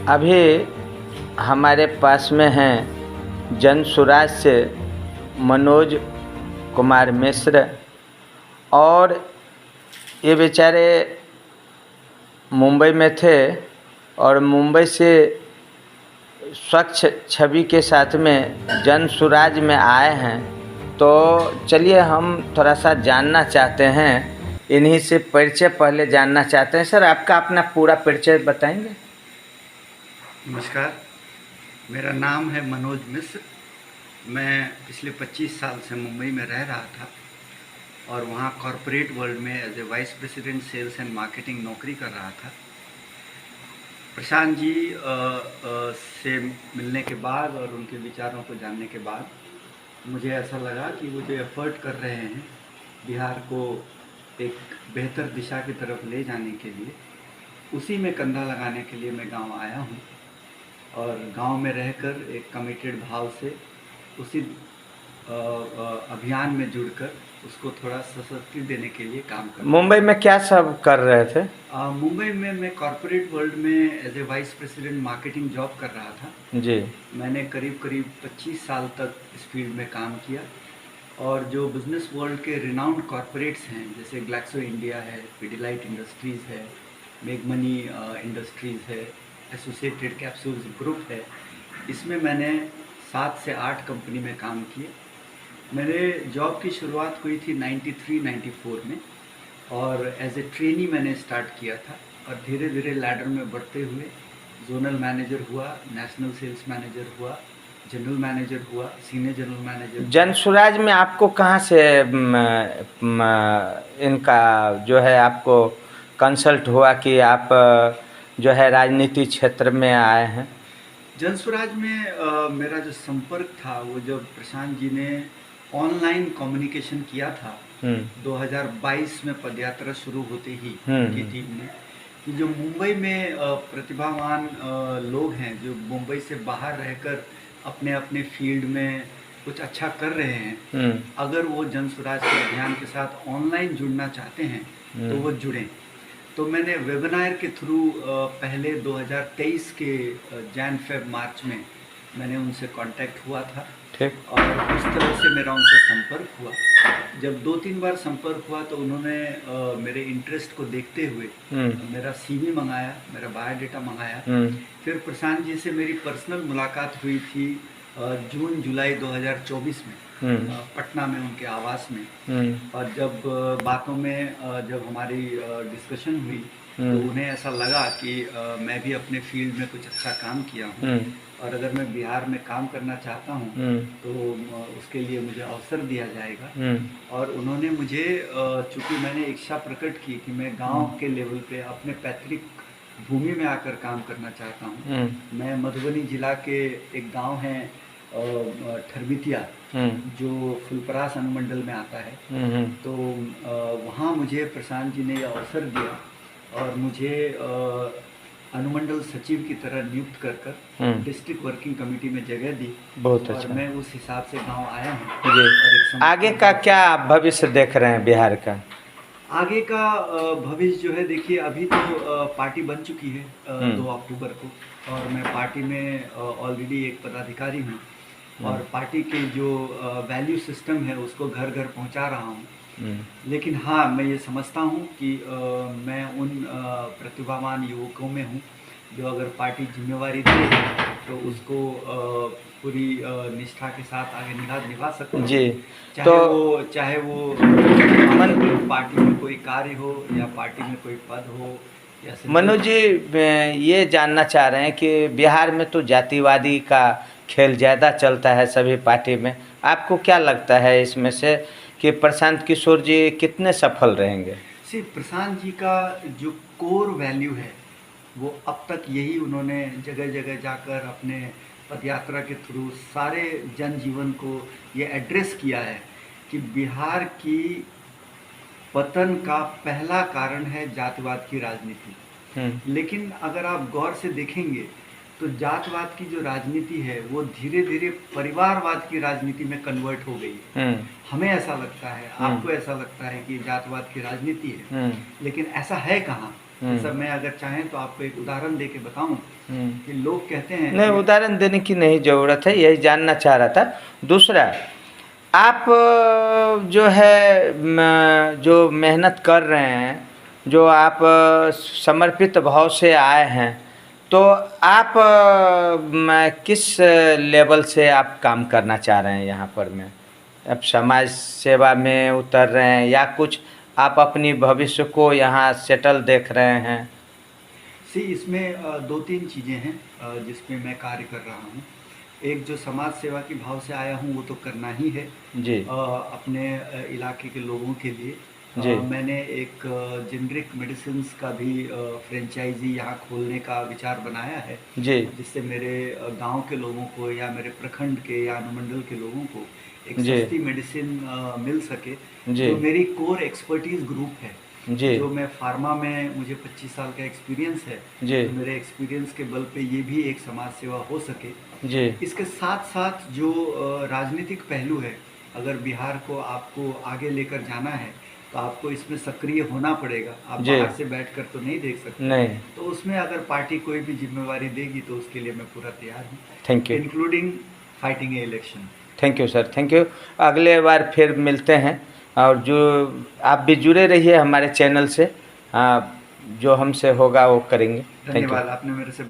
अभी हमारे पास में हैं जन सुराज से मनोज कुमार मिश्र, और ये बेचारे मुंबई में थे और मुंबई से स्वच्छ छवि के साथ में जन सुराज में आए हैं। तो चलिए हम थोड़ा सा जानना चाहते हैं, इन्हीं से परिचय पहले जानना चाहते हैं। सर, आपका अपना पूरा परिचय बताएंगे? नमस्कार, मेरा नाम है मनोज मिश्र। मैं पिछले 25 साल से मुंबई में रह रहा था और वहाँ कॉरपोरेट वर्ल्ड में as a vice president sales and marketing नौकरी कर रहा था। प्रशांत जी से मिलने के बाद और उनके विचारों को जानने के बाद मुझे ऐसा लगा कि वो जो एफर्ट कर रहे हैं बिहार को एक बेहतर दिशा की तरफ ले जाने के लिए, उसी में कंधा लगाने के लिए मैं गांव आया हूं और गांव में रहकर एक कमिटेड भाव से उसी अभियान में जुड़कर उसको थोड़ा सशक्ति देने के लिए काम कर। मुंबई में क्या सब कर रहे थे? मुंबई में मैं कॉरपोरेट वर्ल्ड में as a vice president marketing job कर रहा था जी। मैंने करीब 25 साल तक इस फील्ड में काम किया और जो बिजनेस वर्ल्ड के रिनाउंड कॉरपोरेट्स हैं जैसे ग्लैक्सो इंडिया है, पिडिलाइट इंडस्ट्रीज़ है, मेगमनी इंडस्ट्रीज़ है, एसोसिएटेड कैप्सूल्स ग्रुप है, इसमें मैंने 7 से 8 कंपनी में काम किए। मेरे जॉब की शुरुआत हुई थी 93-94 में और एज ए ट्रेनी मैंने स्टार्ट किया था और धीरे धीरे लैडर में बढ़ते हुए जोनल मैनेजर हुआ, नेशनल सेल्स मैनेजर हुआ, जनरल मैनेजर हुआ, senior general manager. Jan Suraaj में आपको कहाँ से इनका जो है आपको कंसल्ट हुआ कि आप जो है राजनीति क्षेत्र में आए हैं? जन सुराज में मेरा जो संपर्क था वो जब प्रशांत जी ने ऑनलाइन कम्युनिकेशन किया था 2022 में पदयात्रा शुरू होते ही की टीम ने, कि जो मुंबई में प्रतिभावान लोग हैं जो मुंबई से बाहर रहकर अपने अपने फील्ड में कुछ अच्छा कर रहे हैं, अगर वो जन स्वराज के अभियान के साथ ऑनलाइन जुड़ना चाहते हैं तो वो जुड़ें। तो मैंने वेबिनार के थ्रू पहले 2023 के जैन-फेब मार्च में मैंने उनसे कांटेक्ट हुआ था। ठीक। और उस तरह से मेरा उनसे संपर्क हुआ। जब 2-3 बार संपर्क हुआ तो उन्होंने मेरे इंटरेस्ट को देखते हुए मेरा सीवी मंगाया, मेरा बायोडाटा मंगाया। फिर प्रशांत जी से मेरी पर्सनल मुलाकात हुई थी जून-जुलाई 2024 में पटना में उनके आवास में। और जब बातों में जब हमारी डिस्कशन हुई तो उन्हें ऐसा लगा कि मैं भी अपने फील्ड में कुछ अच्छा काम किया हूँ और अगर मैं बिहार में काम करना चाहता हूँ तो उसके लिए मुझे अवसर दिया जाएगा। और उन्होंने मुझे, चूँकि मैंने इच्छा प्रकट की कि मैं गांव के लेवल पे अपने पैतृक भूमि में आकर काम करना चाहता हूँ। मैं मधुबनी जिला के एक गांव है ठरबितिया, जो फुलपरास अनुमंडल में आता है। तो वहाँ मुझे प्रशांत जी ने यह अवसर दिया और मुझे अनुमंडल सचिव की तरह नियुक्त कर डिस्ट्रिक्ट वर्किंग कमेटी में जगह दी। बहुत और अच्छा। मैं उस हिसाब से गांव आया हूँ। जी। आगे का क्या भविष्य देख रहे हैं बिहार का? आगे का भविष्य जो है, देखिए अभी तो पार्टी बन चुकी है 2 अक्टूबर को और मैं पार्टी में ऑलरेडी एक पदाधिकारी हूँ और पार्टी के जो वैल्यू सिस्टम है उसको घर घर पहुँचा रहा हूँ। लेकिन हाँ, मैं ये समझता हूँ कि मैं उन प्रतिभावान युवकों में हूँ जो अगर पार्टी जिम्मेवारी दे तो उसको पूरी निष्ठा के साथ आगे निभा सकते हैं। जी। चाहे वो पार्टी में कोई कार्य हो या पार्टी में कोई पद हो। मनोज जी, ये जानना चाह रहे हैं कि बिहार में तो जातिवादी का खेल ज़्यादा चलता है सभी पार्टी में। आपको क्या लगता है इसमें से कि प्रशांत किशोर जी कितने सफल रहेंगे? प्रशांत जी का जो कोर वैल्यू है वो अब तक यही, उन्होंने जगह जगह जाकर अपने पदयात्रा के थ्रू सारे जनजीवन को ये एड्रेस किया है कि बिहार की पतन का पहला कारण है जातिवाद की राजनीति। लेकिन अगर आप गौर से देखेंगे तो जातवाद की जो राजनीति है वो धीरे धीरे परिवारवाद की राजनीति में कन्वर्ट हो गई है। हमें ऐसा लगता है, आपको ऐसा लगता है कि जातवाद की राजनीति है, लेकिन ऐसा है कहाँ। जैसा मैं अगर चाहें तो आपको एक उदाहरण दे के बताऊँ कि लोग कहते हैं नहीं, उदाहरण देने की नहीं ज़रूरत है, यही जानना चाह रहा था। दूसरा, आप जो है जो मेहनत कर रहे हैं, जो आप समर्पित भाव से आए हैं, तो आप किस लेवल से आप काम करना चाह रहे हैं यहाँ पर में? आप समाज सेवा में उतर रहे हैं या कुछ आप अपनी भविष्य को यहाँ सेटल देख रहे हैं? इसमें दो तीन चीज़ें हैं जिसमें मैं कार्य कर रहा हूँ। एक जो समाज सेवा की भाव से आया हूँ वो तो करना ही है जी। अपने इलाके के लोगों के लिए। जी। मैंने एक जेनरिक मेडिसिन्स का भी फ्रेंचाइजी यहाँ खोलने का विचार बनाया है जी। जिससे मेरे गांव के लोगों को या मेरे प्रखंड के या अनुमंडल के लोगों को एक जी। सस्ती मेडिसिन मिल सके। जी। जो मेरी कोर एक्सपर्टीज़ ग्रुप है, जी। जो मैं फार्मा में मुझे 25 साल का एक्सपीरियंस है, जी। तो मेरे एक्सपीरियंस के बल पे ये भी एक समाज सेवा हो सके। जी। इसके साथ साथ जो राजनीतिक पहलू है, अगर बिहार को आपको आगे लेकर जाना है तो आपको इसमें सक्रिय होना पड़ेगा। आप बाहर से बैठकर तो नहीं देख सकते। नहीं। तो उसमें अगर पार्टी कोई भी जिम्मेवारी देगी तो उसके लिए मैं पूरा तैयार हूँ, thank you, including fighting a election. Thank you sir, thank you. अगले बार फिर मिलते हैं और जो आप भी जुड़े रहिए हमारे चैनल से, जो हमसे होगा वो करेंगे। धन्यवाद, आपने मेरे से